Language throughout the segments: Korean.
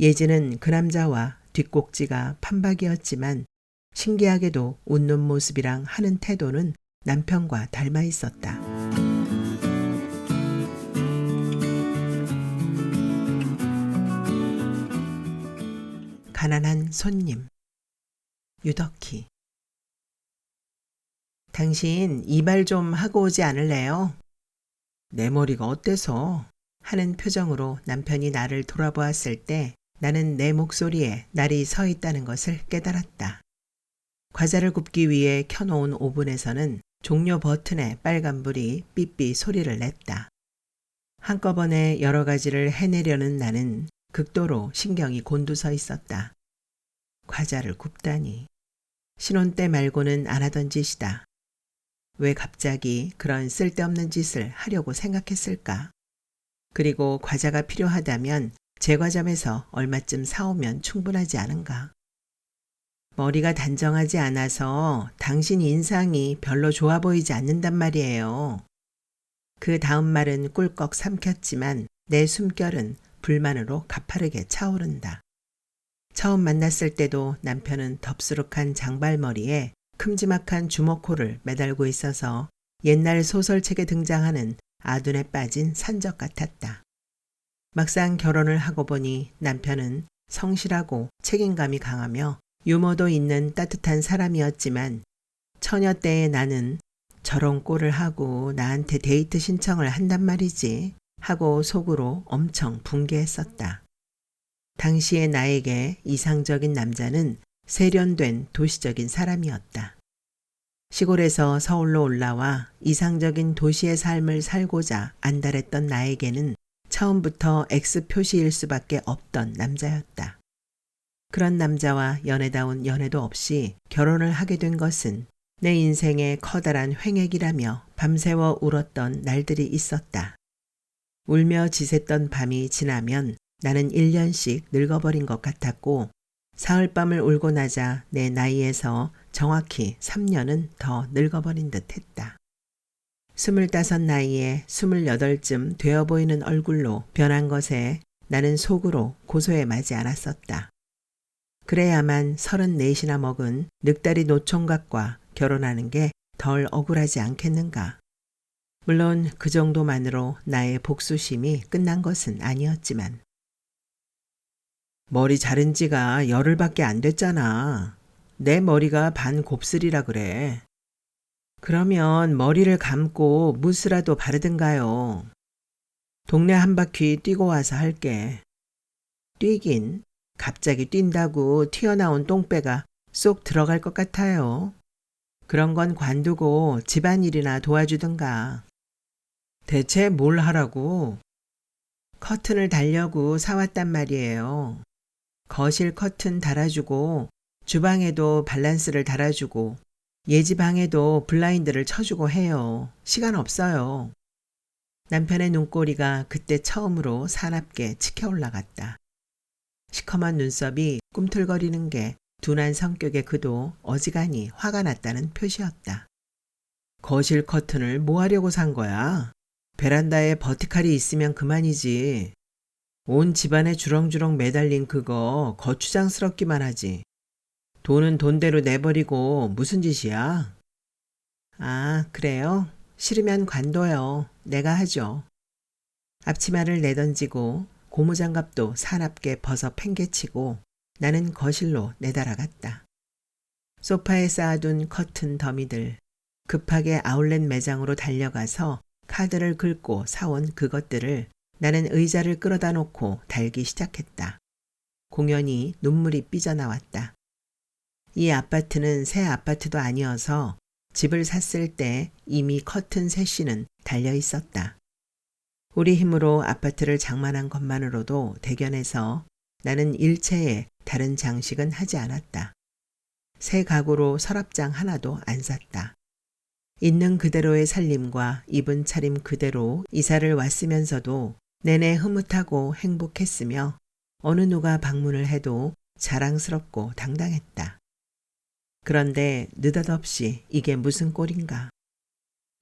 예지는 그 남자와 뒷꼭지가 판박이었지만 신기하게도 웃는 모습이랑 하는 태도는 남편과 닮아 있었다. 가난한 손님. 유덕희. 당신 이발 좀 하고 오지 않을래요? 내 머리가 어때서? 하는 표정으로 남편이 나를 돌아보았을 때 나는 내 목소리에 날이 서 있다는 것을 깨달았다. 과자를 굽기 위해 켜놓은 오븐에서는 종료 버튼의 빨간불이 삐삐 소리를 냈다. 한꺼번에 여러 가지를 해내려는 나는 극도로 신경이 곤두서 있었다. 과자를 굽다니. 신혼 때 말고는 안 하던 짓이다. 왜 갑자기 그런 쓸데없는 짓을 하려고 생각했을까? 그리고 과자가 필요하다면 제과점에서 얼마쯤 사오면 충분하지 않은가? 머리가 단정하지 않아서 당신 인상이 별로 좋아 보이지 않는단 말이에요. 그 다음 말은 꿀꺽 삼켰지만 내 숨결은 불만으로 가파르게 차오른다. 처음 만났을 때도 남편은 덥수룩한 장발머리에 큼지막한 주먹코를 매달고 있어서 옛날 소설책에 등장하는 아둔에 빠진 산적 같았다. 막상 결혼을 하고 보니 남편은 성실하고 책임감이 강하며 유머도 있는 따뜻한 사람이었지만 처녀 때의 나는 저런 꼴을 하고 나한테 데이트 신청을 한단 말이지 하고 속으로 엄청 분개했었다. 당시의 나에게 이상적인 남자는 세련된 도시적인 사람이었다. 시골에서 서울로 올라와 이상적인 도시의 삶을 살고자 안달했던 나에게는 처음부터 X 표시일 수밖에 없던 남자였다. 그런 남자와 연애다운 연애도 없이 결혼을 하게 된 것은 내 인생의 커다란 횡액이라며 밤새워 울었던 날들이 있었다. 울며 지샜던 밤이 지나면 나는 1년씩 늙어버린 것 같았고 사흘밤을 울고 나자 내 나이에서 정확히 3년은 더 늙어버린 듯 했다. 25 나이에 28쯤 되어 보이는 얼굴로 변한 것에 나는 속으로 고소해 마지 않았었다. 그래야만 34이나 먹은 늑다리 노총각과 결혼하는 게 덜 억울하지 않겠는가. 물론 그 정도만으로 나의 복수심이 끝난 것은 아니었지만. 머리 자른 지가 열흘밖에 안 됐잖아. 내 머리가 반 곱슬이라 그래. 그러면 머리를 감고 무스라도 바르든가요. 동네 한 바퀴 뛰고 와서 할게. 뛰긴 갑자기 뛴다고 튀어나온 똥배가 쏙 들어갈 것 같아요. 그런 건 관두고 집안일이나 도와주든가. 대체 뭘 하라고? 커튼을 달려고 사왔단 말이에요. 거실 커튼 달아주고 주방에도 밸런스를 달아주고 예지 방에도 블라인드를 쳐주고 해요. 시간 없어요. 남편의 눈꼬리가 그때 처음으로 사납게 치켜 올라갔다. 시커먼 눈썹이 꿈틀거리는 게 둔한 성격의 그도 어지간히 화가 났다는 표시였다. 거실 커튼을 뭐 하려고 산 거야? 베란다에 버티칼이 있으면 그만이지. 온 집안에 주렁주렁 매달린 그거 거추장스럽기만 하지. 돈은 돈대로 내버리고 무슨 짓이야? 아, 그래요? 싫으면 관둬요. 내가 하죠. 앞치마를 내던지고 고무장갑도 사납게 벗어 팽개치고 나는 거실로 내달아갔다. 소파에 쌓아둔 커튼 더미들, 급하게 아울렛 매장으로 달려가서 카드를 긁고 사온 그것들을 나는 의자를 끌어다 놓고 달기 시작했다. 공연히 눈물이 삐져나왔다. 이 아파트는 새 아파트도 아니어서 집을 샀을 때 이미 커튼 새씨는 달려 있었다. 우리 힘으로 아파트를 장만한 것만으로도 대견해서 나는 일체의 다른 장식은 하지 않았다. 새 가구로 서랍장 하나도 안 샀다. 있는 그대로의 살림과 입은 차림 그대로 이사를 왔으면서도 내내 흐뭇하고 행복했으며 어느 누가 방문을 해도 자랑스럽고 당당했다. 그런데 느닷없이 이게 무슨 꼴인가.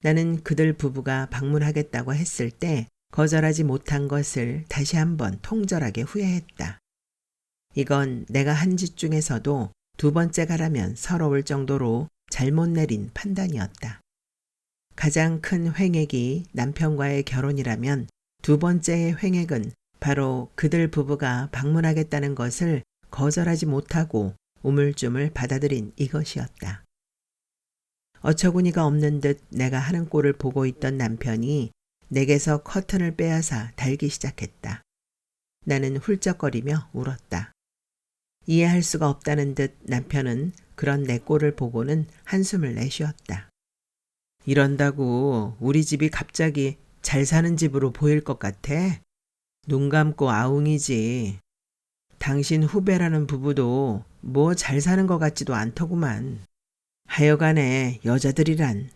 나는 그들 부부가 방문하겠다고 했을 때 거절하지 못한 것을 다시 한번 통절하게 후회했다. 이건 내가 한 짓 중에서도 두 번째가라면 서러울 정도로 잘못 내린 판단이었다. 가장 큰 횡액이 남편과의 결혼이라면 두 번째의 횡액은 바로 그들 부부가 방문하겠다는 것을 거절하지 못하고 우물쭈물 받아들인 이것이었다. 어처구니가 없는 듯 내가 하는 꼴을 보고 있던 남편이 내게서 커튼을 빼앗아 달기 시작했다. 나는 훌쩍거리며 울었다. 이해할 수가 없다는 듯 남편은 그런 내 꼴을 보고는 한숨을 내쉬었다. 이런다고 우리 집이 갑자기 잘 사는 집으로 보일 것 같아? 눈 감고 아웅이지. 당신 후배라는 부부도 뭐 잘 사는 것 같지도 않더구만. 하여간에 여자들이란.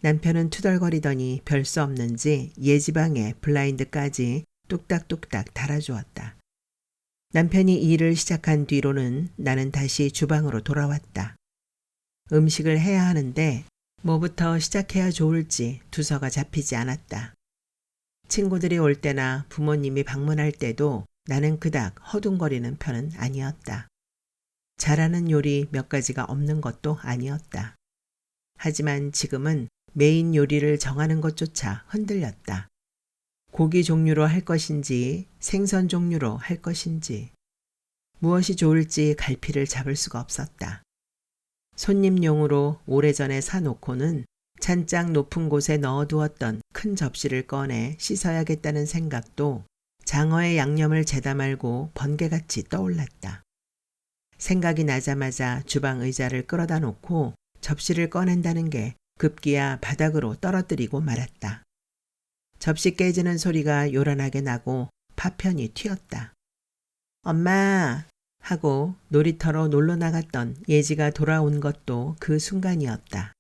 남편은 투덜거리더니 별 수 없는지 예지방에 블라인드까지 뚝딱뚝딱 달아주었다. 남편이 일을 시작한 뒤로는 나는 다시 주방으로 돌아왔다. 음식을 해야 하는데 뭐부터 시작해야 좋을지 두서가 잡히지 않았다. 친구들이 올 때나 부모님이 방문할 때도 나는 그닥 허둥거리는 편은 아니었다. 잘하는 요리 몇 가지가 없는 것도 아니었다. 하지만 지금은 메인 요리를 정하는 것조차 흔들렸다. 고기 종류로 할 것인지 생선 종류로 할 것인지 무엇이 좋을지 갈피를 잡을 수가 없었다. 손님용으로 오래전에 사놓고는 찬장 높은 곳에 넣어두었던 큰 접시를 꺼내 씻어야겠다는 생각도 장어의 양념을 재다 말고 번개같이 떠올랐다. 생각이 나자마자 주방 의자를 끌어다 놓고 접시를 꺼낸다는 게 급기야 바닥으로 떨어뜨리고 말았다. 접시 깨지는 소리가 요란하게 나고 파편이 튀었다. 엄마! 하고 놀이터로 놀러 나갔던 예지가 돌아온 것도 그 순간이었다.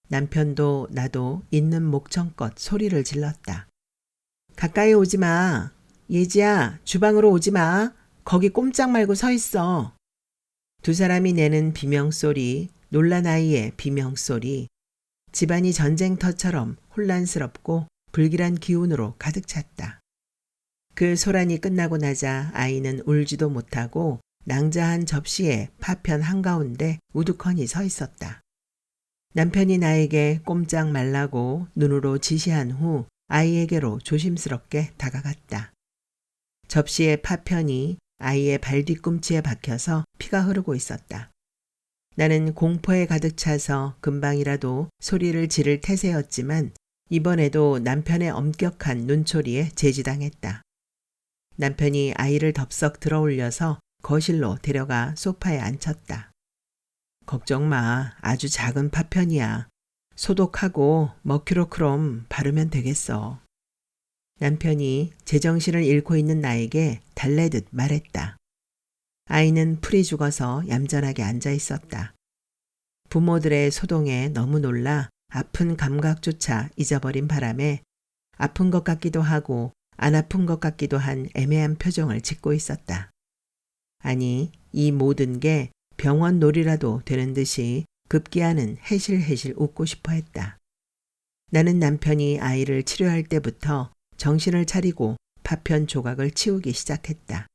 남편도 나도 있는 목청껏 소리를 질렀다. 가까이 오지 마. 예지야, 주방으로 오지 마. 거기 꼼짝 말고 서 있어. 두 사람이 내는 비명소리, 놀란 아이의 비명소리, 집안이 전쟁터처럼 혼란스럽고 불길한 기운으로 가득 찼다. 그 소란이 끝나고 나자 아이는 울지도 못하고 낭자한 접시에 파편 한가운데 우두커니 서 있었다. 남편이 나에게 꼼짝 말라고 눈으로 지시한 후 아이에게로 조심스럽게 다가갔다. 접시의 파편이 아이의 발 뒤꿈치에 박혀서 피가 흐르고 있었다. 나는 공포에 가득 차서 금방이라도 소리를 지를 태세였지만 이번에도 남편의 엄격한 눈초리에 제지당했다. 남편이 아이를 덥석 들어올려서 거실로 데려가 소파에 앉혔다. 걱정 마. 아주 작은 파편이야. 소독하고 머큐로크롬 바르면 되겠어. 남편이 제정신을 잃고 있는 나에게 달래듯 말했다. 아이는 풀이 죽어서 얌전하게 앉아 있었다. 부모들의 소동에 너무 놀라 아픈 감각조차 잊어버린 바람에 아픈 것 같기도 하고 안 아픈 것 같기도 한 애매한 표정을 짓고 있었다. 아니, 이 모든 게 병원 놀이라도 되는 듯이 급기야는 해실해실 웃고 싶어 했다. 나는 남편이 아이를 치료할 때부터 정신을 차리고 파편 조각을 치우기 시작했다.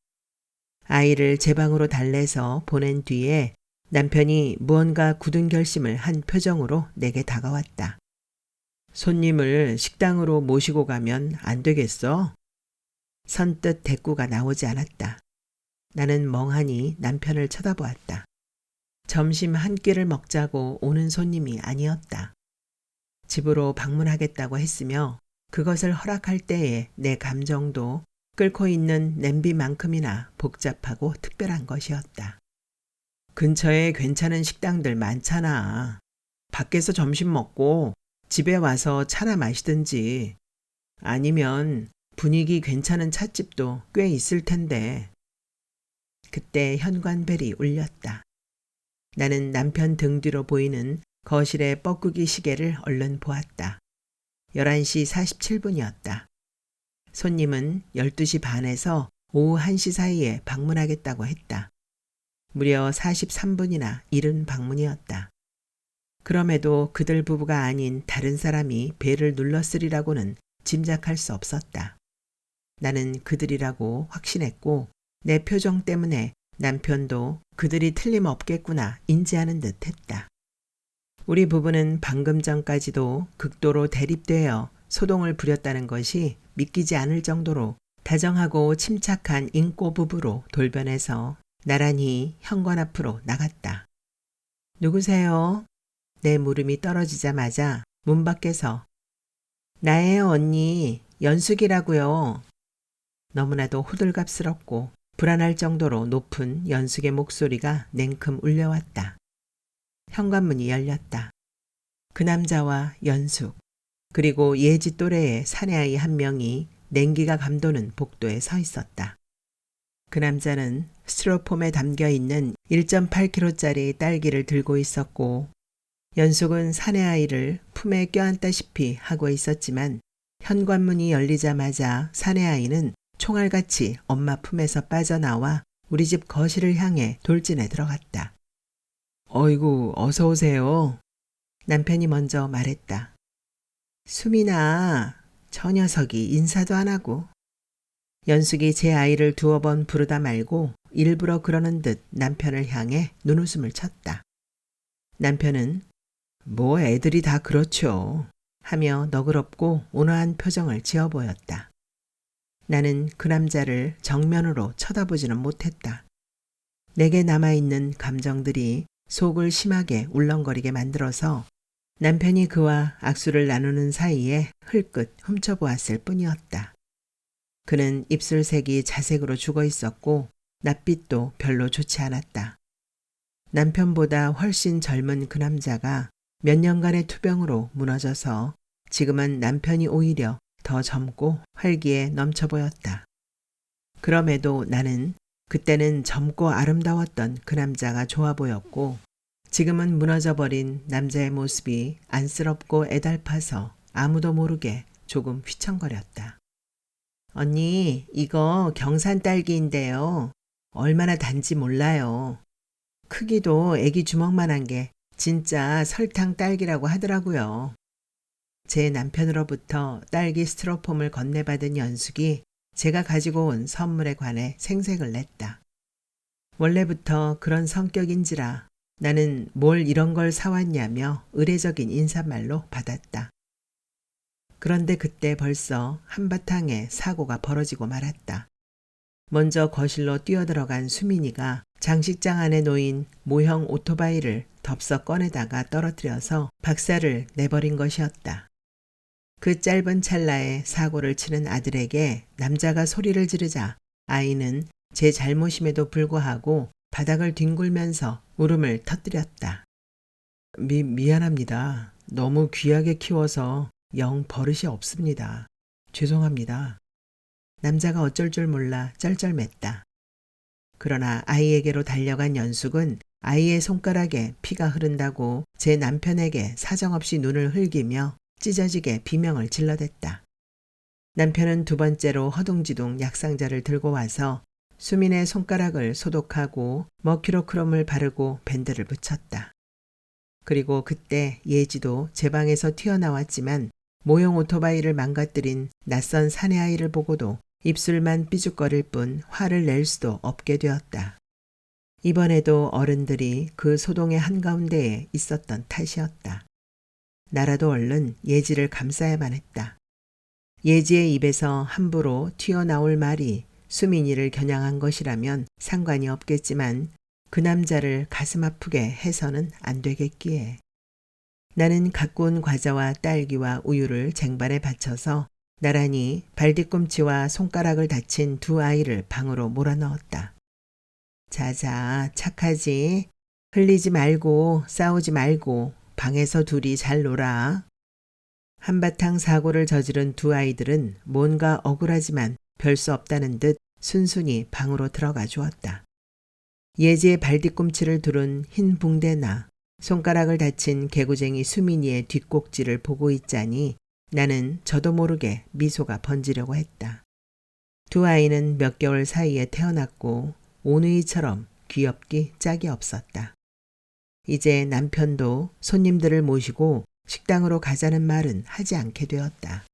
아이를 제 방으로 달래서 보낸 뒤에 남편이 무언가 굳은 결심을 한 표정으로 내게 다가왔다. 손님을 식당으로 모시고 가면 안 되겠어? 선뜻 대꾸가 나오지 않았다. 나는 멍하니 남편을 쳐다보았다. 점심 한 끼를 먹자고 오는 손님이 아니었다. 집으로 방문하겠다고 했으며 그것을 허락할 때의 내 감정도 끓고 있는 냄비만큼이나 복잡하고 특별한 것이었다. 근처에 괜찮은 식당들 많잖아. 밖에서 점심 먹고 집에 와서 차나 마시든지 아니면 분위기 괜찮은 찻집도 꽤 있을 텐데. 그때 현관벨이 울렸다. 나는 남편 등 뒤로 보이는 거실의 뻐꾸기 시계를 얼른 보았다. 11시 47분이었다. 손님은 12시 반에서 오후 1시 사이에 방문하겠다고 했다. 무려 43분이나 이른 방문이었다. 그럼에도 그들 부부가 아닌 다른 사람이 벨을 눌렀으리라고는 짐작할 수 없었다. 나는 그들이라고 확신했고 내 표정 때문에 남편도 그들이 틀림없겠구나 인지하는 듯 했다. 우리 부부는 방금 전까지도 극도로 대립되어 소동을 부렸다는 것이 믿기지 않을 정도로 다정하고 침착한 인꼬 부부로 돌변해서 나란히 현관 앞으로 나갔다. 누구세요? 내 물음이 떨어지자마자 문 밖에서 나예요 언니, 연숙이라고요. 너무나도 호들갑스럽고 불안할 정도로 높은 연숙의 목소리가 냉큼 울려왔다. 현관문이 열렸다. 그 남자와 연숙, 그리고 예지 또래의 사내아이 한 명이 냉기가 감도는 복도에 서 있었다. 그 남자는 스티로폼에 담겨있는 1.8kg짜리 딸기를 들고 있었고 연숙은 사내아이를 품에 껴안다시피 하고 있었지만 현관문이 열리자마자 사내아이는 총알같이 엄마 품에서 빠져나와 우리 집 거실을 향해 돌진해 들어갔다. 어이구, 어서 오세요. 남편이 먼저 말했다. 수민아, 저 녀석이 인사도 안 하고. 연숙이 제 아이를 두어 번 부르다 말고 일부러 그러는 듯 남편을 향해 눈웃음을 쳤다. 남편은 뭐 애들이 다 그렇죠 하며 너그럽고 온화한 표정을 지어 보였다. 나는 그 남자를 정면으로 쳐다보지는 못했다. 내게 남아있는 감정들이 속을 심하게 울렁거리게 만들어서 남편이 그와 악수를 나누는 사이에 흘끗 훔쳐보았을 뿐이었다. 그는 입술색이 자색으로 죽어 있었고 낯빛도 별로 좋지 않았다. 남편보다 훨씬 젊은 그 남자가 몇 년간의 투병으로 무너져서 지금은 남편이 오히려 더 젊고 활기에 넘쳐 보였다. 그럼에도 나는 그때는 젊고 아름다웠던 그 남자가 좋아 보였고 지금은 무너져버린 남자의 모습이 안쓰럽고 애달파서 아무도 모르게 조금 휘청거렸다. 언니, 이거 경산 딸기인데요. 얼마나 단지 몰라요. 크기도 애기 주먹만한 게 진짜 설탕 딸기라고 하더라고요. 제 남편으로부터 딸기 스티로폼을 건네받은 연숙이 제가 가지고 온 선물에 관해 생색을 냈다. 원래부터 그런 성격인지라 나는 뭘 이런 걸 사왔냐며 의례적인 인사말로 받았다. 그런데 그때 벌써 한바탕에 사고가 벌어지고 말았다. 먼저 거실로 뛰어들어간 수민이가 장식장 안에 놓인 모형 오토바이를 덥석 꺼내다가 떨어뜨려서 박살을 내버린 것이었다. 그 짧은 찰나에 사고를 치는 아들에게 남자가 소리를 지르자 아이는 제 잘못임에도 불구하고 바닥을 뒹굴면서 울음을 터뜨렸다. 미안합니다. 너무 귀하게 키워서 영 버릇이 없습니다. 죄송합니다. 남자가 어쩔 줄 몰라 쩔쩔맸다. 그러나 아이에게로 달려간 연숙은 아이의 손가락에 피가 흐른다고 제 남편에게 사정없이 눈을 흘기며 찢어지게 비명을 질러댔다. 남편은 두 번째로 허둥지둥 약상자를 들고 와서 수민의 손가락을 소독하고 머큐로크롬을 바르고 밴드를 붙였다. 그리고 그때 예지도 제 방에서 튀어나왔지만 모형 오토바이를 망가뜨린 낯선 사내아이를 보고도 입술만 삐죽거릴 뿐 화를 낼 수도 없게 되었다. 이번에도 어른들이 그 소동의 한가운데에 있었던 탓이었다. 나라도 얼른 예지를 감싸야만 했다. 예지의 입에서 함부로 튀어나올 말이 수민이를 겨냥한 것이라면 상관이 없겠지만 그 남자를 가슴 아프게 해서는 안 되겠기에. 나는 갖고 온 과자와 딸기와 우유를 쟁반에 받쳐서 나란히 발뒤꿈치와 손가락을 다친 두 아이를 방으로 몰아넣었다. 자자, 착하지? 흘리지 말고 싸우지 말고 방에서 둘이 잘 놀아. 한바탕 사고를 저지른 두 아이들은 뭔가 억울하지만 별 수 없다는 듯 순순히 방으로 들어가 주었다. 예지의 발뒤꿈치를 두른 흰 붕대나 손가락을 다친 개구쟁이 수민이의 뒷꼭지를 보고 있자니 나는 저도 모르게 미소가 번지려고 했다. 두 아이는 몇 개월 사이에 태어났고 오누이처럼 귀엽기 짝이 없었다. 이제 남편도 손님들을 모시고 식당으로 가자는 말은 하지 않게 되었다.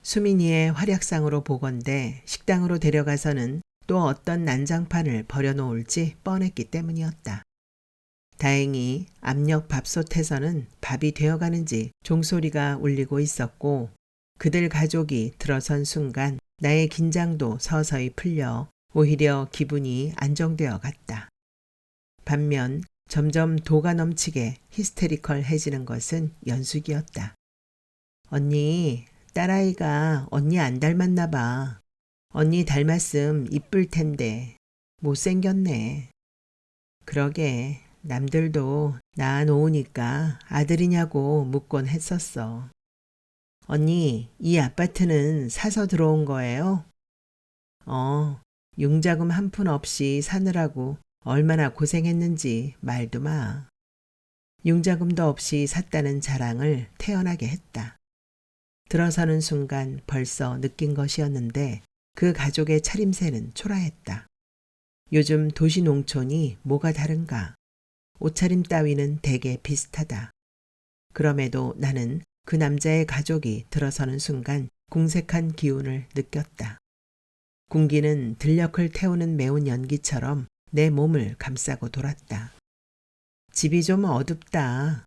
수민이의 활약상으로 보건대 식당으로 데려가서는 또 어떤 난장판을 버려놓을지 뻔했기 때문이었다. 다행히 압력 밥솥에서는 밥이 되어가는지 종소리가 울리고 있었고 그들 가족이 들어선 순간 나의 긴장도 서서히 풀려 오히려 기분이 안정되어 갔다. 반면 점점 도가 넘치게 히스테리컬해지는 것은 연숙이었다. 언니, 딸아이가 언니 안 닮았나 봐. 언니 닮았음 이쁠 텐데 못생겼네. 그러게 남들도 낳아 놓으니까 아들이냐고 묻곤 했었어. 언니, 이 아파트는 사서 들어온 거예요? 융자금 한 푼 없이 사느라고 얼마나 고생했는지 말도 마. 융자금도 없이 샀다는 자랑을 태연하게 했다. 들어서는 순간 벌써 느낀 것이었는데 그 가족의 차림새는 초라했다. 요즘 도시 농촌이 뭐가 다른가? 옷차림 따위는 대개 비슷하다. 그럼에도 나는 그 남자의 가족이 들어서는 순간 궁색한 기운을 느꼈다. 군기는 들녘을 태우는 매운 연기처럼 내 몸을 감싸고 돌았다. 집이 좀 어둡다.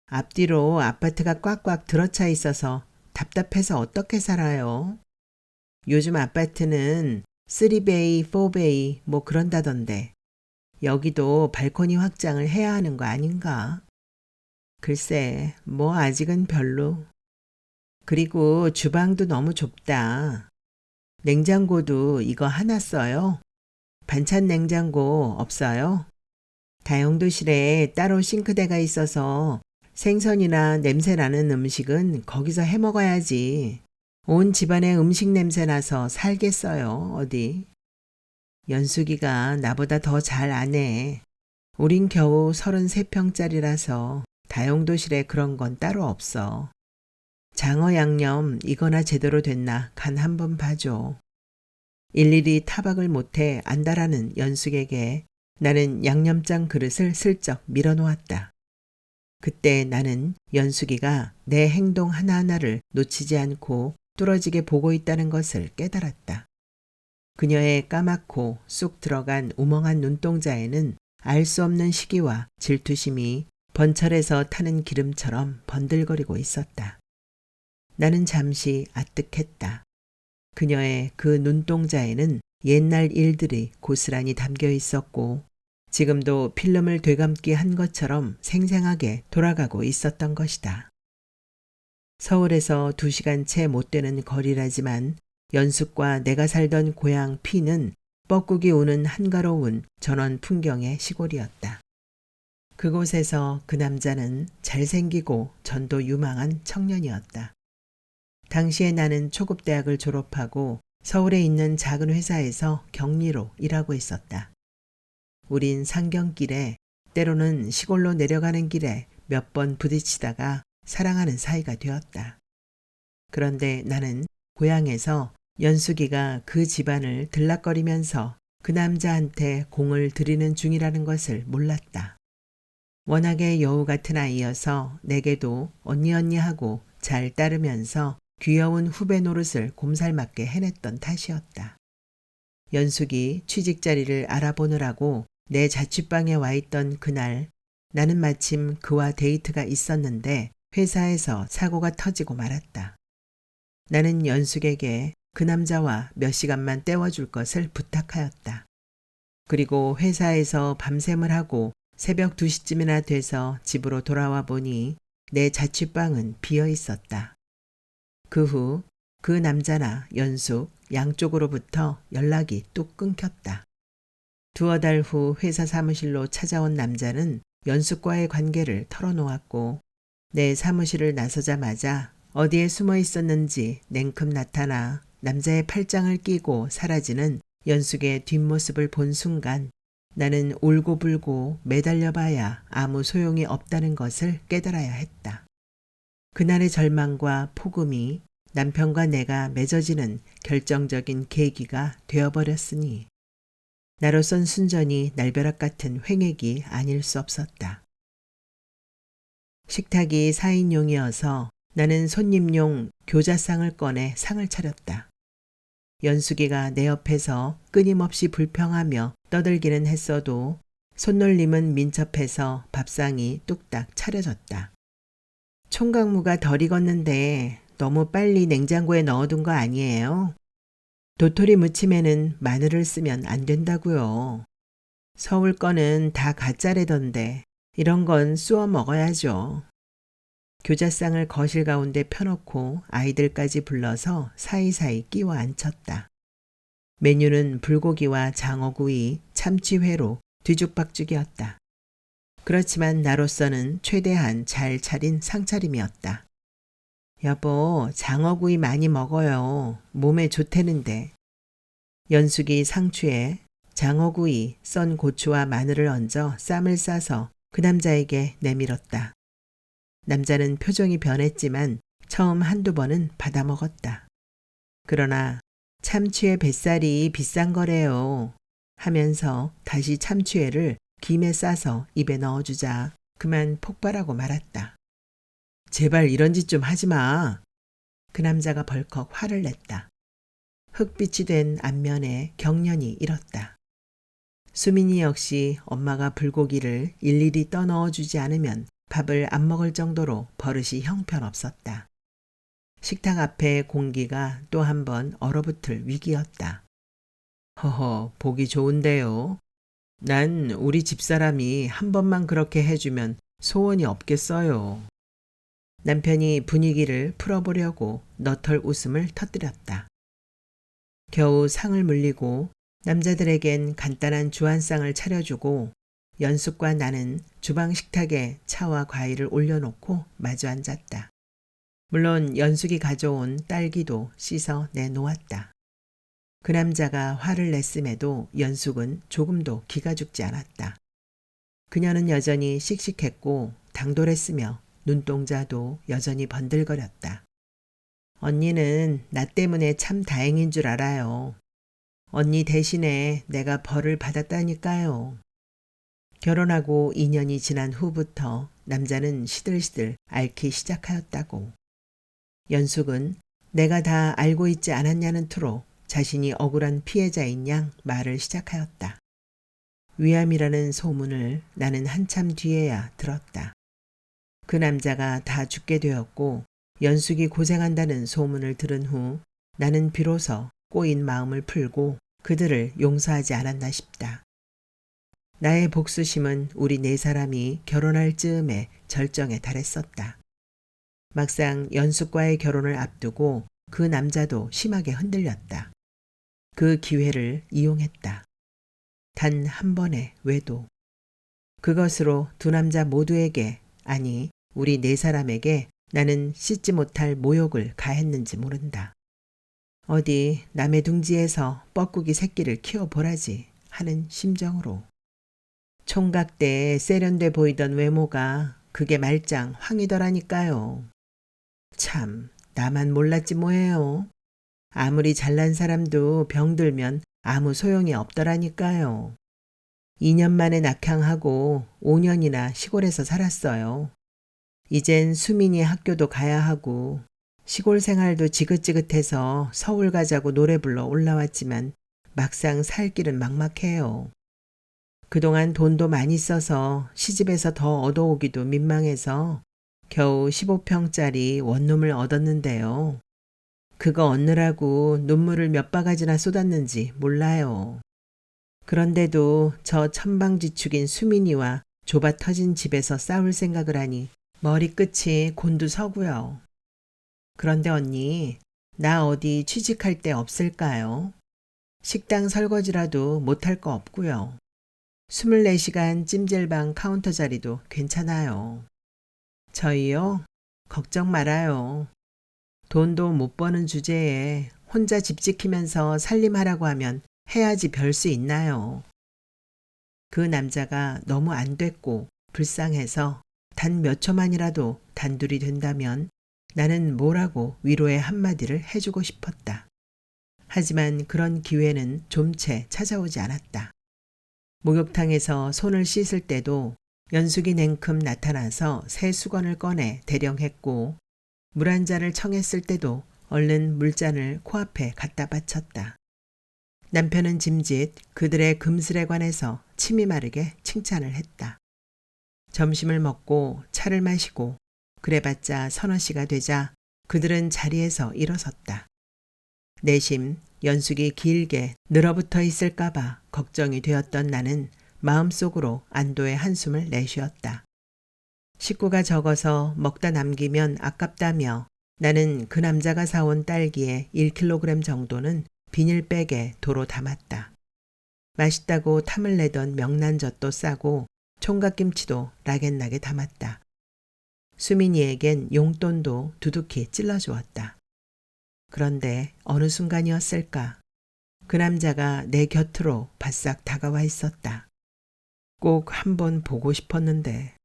앞뒤로 아파트가 꽉꽉 들어차 있어서 답답해서 어떻게 살아요? 요즘 아파트는 3베이, 4베이 뭐 그런다던데 여기도 발코니 확장을 해야 하는 거 아닌가? 글쎄, 뭐 아직은 별로. 그리고 주방도 너무 좁다. 냉장고도 이거 하나 써요? 반찬 냉장고 없어요? 다용도실에 따로 싱크대가 있어서 생선이나 냄새 나는 음식은 거기서 해 먹어야지. 온 집안에 음식 냄새 나서 살겠어요, 어디. 연숙이가 나보다 더 잘 아네. 우린 겨우 33평짜리라서 다용도실에 그런 건 따로 없어. 장어 양념 이거나 제대로 됐나 간 한번 봐줘. 일일이 타박을 못해 안다라는 연숙에게 나는 양념장 그릇을 슬쩍 밀어놓았다. 그때 나는 연숙이가 내 행동 하나하나를 놓치지 않고 뚫어지게 보고 있다는 것을 깨달았다. 그녀의 까맣고 쑥 들어간 우멍한 눈동자에는 알 수 없는 시기와 질투심이 번철에서 타는 기름처럼 번들거리고 있었다. 나는 잠시 아뜩했다. 그녀의 그 눈동자에는 옛날 일들이 고스란히 담겨 있었고 지금도 필름을 되감기 한 것처럼 생생하게 돌아가고 있었던 것이다. 서울에서 2시간 채 못 되는 거리라지만 연숙과 내가 살던 고향 피는 뻐꾸기 우는 한가로운 전원 풍경의 시골이었다. 그곳에서 그 남자는 잘생기고 전도 유망한 청년이었다. 당시에 나는 초급대학을 졸업하고 서울에 있는 작은 회사에서 격리로 일하고 있었다. 우린 상경길에 때로는 시골로 내려가는 길에 몇 번 부딪히다가 사랑하는 사이가 되었다. 그런데 나는 고향에서 연숙이가 그 집안을 들락거리면서 그 남자한테 공을 들이는 중이라는 것을 몰랐다. 워낙에 여우 같은 아이여서 내게도 언니 하고 잘 따르면서 귀여운 후배 노릇을 곰살맞게 해냈던 탓이었다. 연숙이 취직 자리를 알아보느라고 내 자취방에 와 있던 그날 나는 마침 그와 데이트가 있었는데 회사에서 사고가 터지고 말았다. 나는 연숙에게 그 남자와 몇 시간만 때워줄 것을 부탁하였다. 그리고 회사에서 밤샘을 하고 새벽 2시쯤이나 돼서 집으로 돌아와 보니 내 자취방은 비어 있었다. 그 후 그 남자나 연숙 양쪽으로부터 연락이 뚝 끊겼다. 2달 후 회사 사무실로 찾아온 남자는 연숙과의 관계를 털어놓았고 내 사무실을 나서자마자 어디에 숨어 있었는지 냉큼 나타나 남자의 팔짱을 끼고 사라지는 연숙의 뒷모습을 본 순간 나는 울고불고 매달려봐야 아무 소용이 없다는 것을 깨달아야 했다. 그날의 절망과 폭음이 남편과 내가 맺어지는 결정적인 계기가 되어버렸으니 나로선 순전히 날벼락 같은 횡액이 아닐 수 없었다. 식탁이 4인용이어서 나는 손님용 교자상을 꺼내 상을 차렸다. 연숙이가 내 옆에서 끊임없이 불평하며 떠들기는 했어도 손놀림은 민첩해서 밥상이 뚝딱 차려졌다. 총각무가 덜 익었는데 너무 빨리 냉장고에 넣어둔 거 아니에요? 도토리 무침에는 마늘을 쓰면 안 된다고요. 서울 거는 다 가짜래던데 이런 건 쑤어 먹어야죠. 교자상을 거실 가운데 펴놓고 아이들까지 불러서 사이사이 끼워 앉혔다. 메뉴는 불고기와 장어구이, 참치회로 뒤죽박죽이었다. 그렇지만 나로서는 최대한 잘 차린 상차림이었다. 여보, 장어구이 많이 먹어요. 몸에 좋대는데. 연숙이 상추에 장어구이, 썬 고추와 마늘을 얹어 쌈을 싸서 그 남자에게 내밀었다. 남자는 표정이 변했지만 처음 한두 번은 받아먹었다. 그러나 참치회 뱃살이 비싼 거래요 하면서 다시 참치회를 김에 싸서 입에 넣어주자 그만 폭발하고 말았다. 제발 이런 짓 좀 하지 마. 그 남자가 벌컥 화를 냈다. 흑빛이 된 안면에 경련이 일었다. 수민이 역시 엄마가 불고기를 일일이 떠넣어주지 않으면 밥을 안 먹을 정도로 버릇이 형편없었다. 식탁 앞에 공기가 또 한 번 얼어붙을 위기였다. 허허, 보기 좋은데요. 난 우리 집사람이 한 번만 그렇게 해주면 소원이 없겠어요. 남편이 분위기를 풀어보려고 너털 웃음을 터뜨렸다. 겨우 상을 물리고 남자들에겐 간단한 주안상을 차려주고 연숙과 나는 주방 식탁에 차와 과일을 올려놓고 마주 앉았다. 물론 연숙이 가져온 딸기도 씻어 내놓았다. 그 남자가 화를 냈음에도 연숙은 조금도 기가 죽지 않았다. 그녀는 여전히 씩씩했고 당돌했으며 눈동자도 여전히 번들거렸다. 언니는 나 때문에 참 다행인 줄 알아요. 언니 대신에 내가 벌을 받았다니까요. 결혼하고 2년이 지난 후부터 남자는 시들시들 앓기 시작하였다고. 연숙은 내가 다 알고 있지 않았냐는 투로 자신이 억울한 피해자인 양 말을 시작하였다. 위암이라는 소문을 나는 한참 뒤에야 들었다. 그 남자가 다 죽게 되었고 연숙이 고생한다는 소문을 들은 후 나는 비로소 꼬인 마음을 풀고 그들을 용서하지 않았나 싶다. 나의 복수심은 우리 네 사람이 결혼할 즈음에 절정에 달했었다. 막상 연숙과의 결혼을 앞두고 그 남자도 심하게 흔들렸다. 그 기회를 이용했다. 단 한 번의 외도. 그것으로 두 남자 모두에게, 아니 우리 네 사람에게 나는 씻지 못할 모욕을 가했는지 모른다. 어디 남의 둥지에서 뻐꾸기 새끼를 키워보라지 하는 심정으로. 총각 때 세련돼 보이던 외모가 그게 말짱 황이더라니까요. 참 나만 몰랐지 뭐예요. 아무리 잘난 사람도 병들면 아무 소용이 없더라니까요. 2년 만에 낙향하고 5년이나 시골에서 살았어요. 이젠 수민이 학교도 가야 하고 시골 생활도 지긋지긋해서 서울 가자고 노래 불러 올라왔지만 막상 살 길은 막막해요. 그동안 돈도 많이 써서 시집에서 더 얻어오기도 민망해서 겨우 15평짜리 원룸을 얻었는데요. 그거 얻느라고 눈물을 몇 바가지나 쏟았는지 몰라요. 그런데도 저 천방지축인 수민이와 좁아 터진 집에서 싸울 생각을 하니 머리끝이 곤두서고요. 그런데 언니, 나 어디 취직할 데 없을까요? 식당 설거지라도 못할 거 없고요. 24시간 찜질방 카운터 자리도 괜찮아요. 저희요? 걱정 말아요. 돈도 못 버는 주제에 혼자 집 지키면서 살림하라고 하면 해야지 별 수 있나요? 그 남자가 너무 안 됐고 불쌍해서 단 몇 초만이라도 단둘이 된다면 나는 뭐라고 위로의 한마디를 해주고 싶었다. 하지만 그런 기회는 좀채 찾아오지 않았다. 목욕탕에서 손을 씻을 때도 연숙이 냉큼 나타나서 새 수건을 꺼내 대령했고 물 한 잔을 청했을 때도 얼른 물잔을 코앞에 갖다 바쳤다. 남편은 짐짓 그들의 금슬에 관해서 침이 마르게 칭찬을 했다. 점심을 먹고 차를 마시고 그래봤자 서너 시가 되자 그들은 자리에서 일어섰다. 내심 연숙이 길게 늘어붙어 있을까봐 걱정이 되었던 나는 마음속으로 안도의 한숨을 내쉬었다. 식구가 적어서 먹다 남기면 아깝다며 나는 그 남자가 사온 딸기의 1kg 정도는 비닐백에 도로 담았다. 맛있다고 탐을 내던 명란젓도 싸고 총각김치도 락앤락에 담았다. 수민이에겐 용돈도 두둑히 찔러주었다. 그런데 어느 순간이었을까? 그 남자가 내 곁으로 바싹 다가와 있었다. 꼭 한번 보고 싶었는데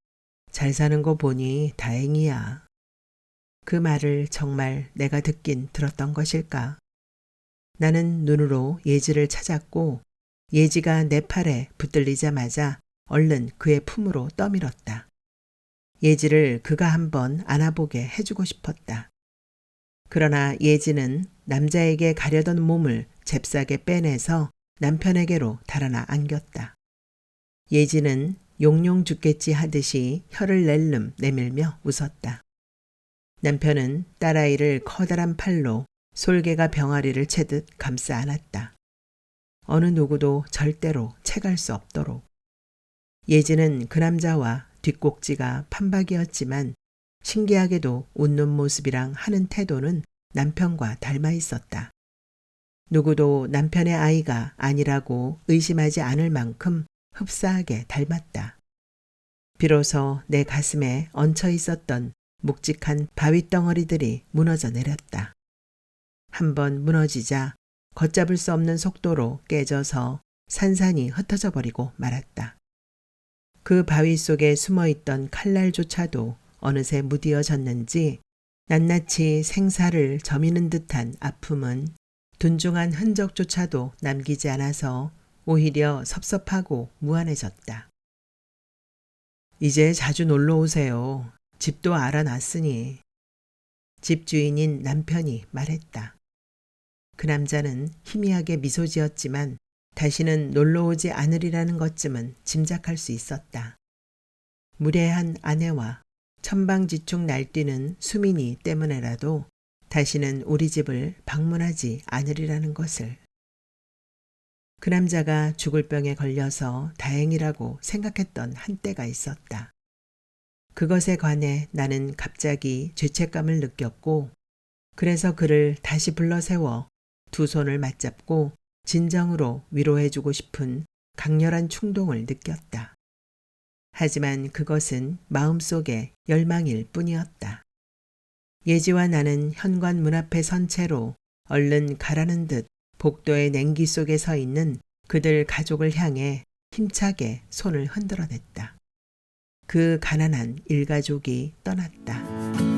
잘 사는 거 보니 다행이야. 그 말을 정말 내가 듣긴 들었던 것일까? 나는 눈으로 예지를 찾았고 예지가 내 팔에 붙들리자마자 얼른 그의 품으로 떠밀었다. 예지를 그가 한번 안아보게 해주고 싶었다. 그러나 예지는 남자에게 가려던 몸을 잽싸게 빼내서 남편에게로 달아나 안겼다. 예지는 용용 죽겠지 하듯이 혀를 낼름 내밀며 웃었다. 남편은 딸아이를 커다란 팔로 솔개가 병아리를 채듯 감싸 안았다. 어느 누구도 절대로 채갈 수 없도록. 예지는 그 남자와 뒷꼭지가 판박이었지만 신기하게도 웃는 모습이랑 하는 태도는 남편과 닮아 있었다. 누구도 남편의 아이가 아니라고 의심하지 않을 만큼 흡사하게 닮았다. 비로소 내 가슴에 얹혀 있었던 묵직한 바위덩어리들이 무너져 내렸다. 한번 무너지자 걷잡을 수 없는 속도로 깨져서 산산이 흩어져 버리고 말았다. 그 바위 속에 숨어있던 칼날조차도 어느새 무디어졌는지 낱낱이 생사를 저미는 듯한 아픔은 둔중한 흔적조차도 남기지 않아서 오히려 섭섭하고 무안해졌다. 이제 자주 놀러 오세요. 집도 알아놨으니. 집주인인 남편이 말했다. 그 남자는 희미하게 미소 지었지만 다시는 놀러 오지 않으리라는 것쯤은 짐작할 수 있었다. 무례한 아내와 천방지축 날뛰는 수민이 때문에라도 다시는 우리 집을 방문하지 않으리라는 것을. 그 남자가 죽을 병에 걸려서 다행이라고 생각했던 한때가 있었다. 그것에 관해 나는 갑자기 죄책감을 느꼈고 그래서 그를 다시 불러세워 두 손을 맞잡고 진정으로 위로해주고 싶은 강렬한 충동을 느꼈다. 하지만 그것은 마음속의 열망일 뿐이었다. 예지와 나는 현관 문 앞에 선 채로 얼른 가라는 듯 복도의 냉기 속에 서 있는 그들 가족을 향해 힘차게 손을 흔들어댔다. 그 가난한 일가족이 떠났다.